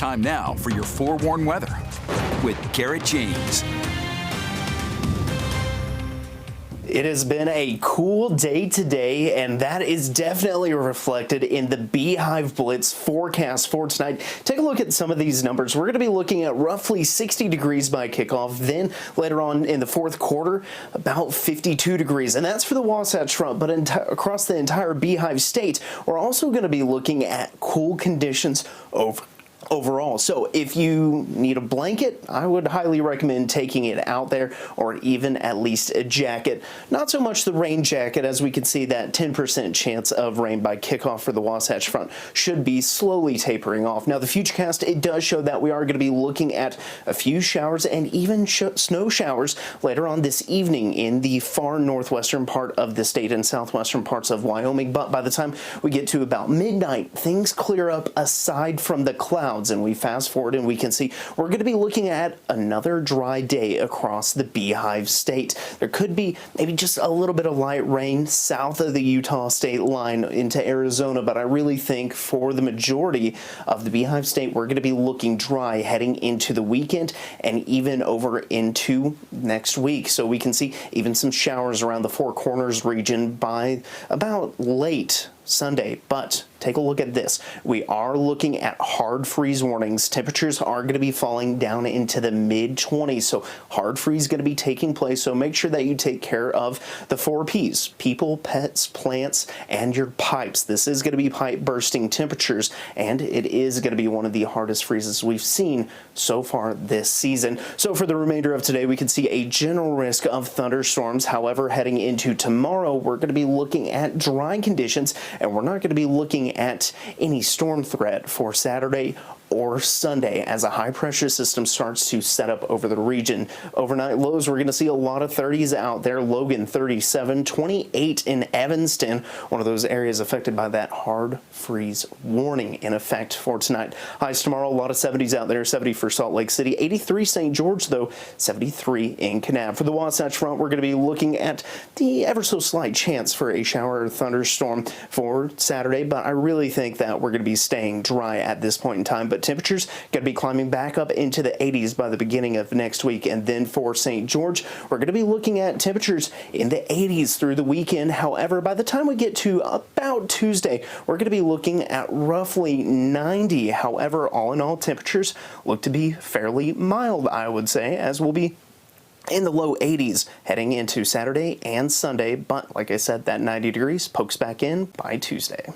Time now for your forewarned weather with Garrett James. It has been a cool day today, and that is definitely reflected in the Beehive Blitz forecast for tonight. Take a look at some of these numbers. We're going to be looking at roughly 60 degrees by kickoff. Then later on in the fourth quarter, about 52 degrees. And that's for the Wasatch Front. But across the entire Beehive State, we're also going to be looking at cool conditions overall. So if you need a blanket, I would highly recommend taking it out there, or even at least a jacket. Not so much the rain jacket, as we can see that 10% chance of rain by kickoff for the Wasatch Front should be slowly tapering off. Now the Futurecast, it does show that we are going to be looking at a few showers and even snow showers later on this evening in the far northwestern part of the state and southwestern parts of Wyoming. But by the time we get to about midnight, things clear up aside from the clouds. And we fast forward and we can see we're going to be looking at another dry day across the Beehive State. There could be maybe just a little bit of light rain south of the Utah state line into Arizona, but I really think for the majority of the Beehive State, we're going to be looking dry heading into the weekend and even over into next week. So we can see even some showers around the Four Corners region by about late Sunday. But take a look at this. We are looking at hard freeze warnings. Temperatures are going to be falling down into the mid-20s. So hard freeze is going to be taking place. So make sure that you take care of the 4 Ps: people, pets, plants, and your pipes. This is going to be pipe bursting temperatures, and it is going to be one of the hardest freezes we've seen so far this season. So for the remainder of today, we can see a general risk of thunderstorms. However, heading into tomorrow, we're going to be looking at dry conditions, and we're not going to be looking at any storm threat for Saturday or Sunday as a high pressure system starts to set up over the region. Overnight lows, we're going to see a lot of 30s out there. Logan 37, 28 in Evanston, one of those areas affected by that hard freeze warning in effect for tonight. Highs tomorrow, a lot of 70s out there. 70 for Salt Lake City, 83 St. George though, 73 in Kanab. For the Wasatch Front, we're going to be looking at the ever so slight chance for a shower or thunderstorm for Saturday, but I really think that we're going to be staying dry at this point in time. But temperatures going to be climbing back up into the 80s by the beginning of next week. And then for St. George, we're going to be looking at temperatures in the 80s through the weekend. However, by the time we get to about Tuesday, we're going to be looking at roughly 90. However, all in all, temperatures look to be fairly mild, I would say, as we'll be in the low 80s heading into Saturday and Sunday. But like I said, that 90 degrees pokes back in by Tuesday.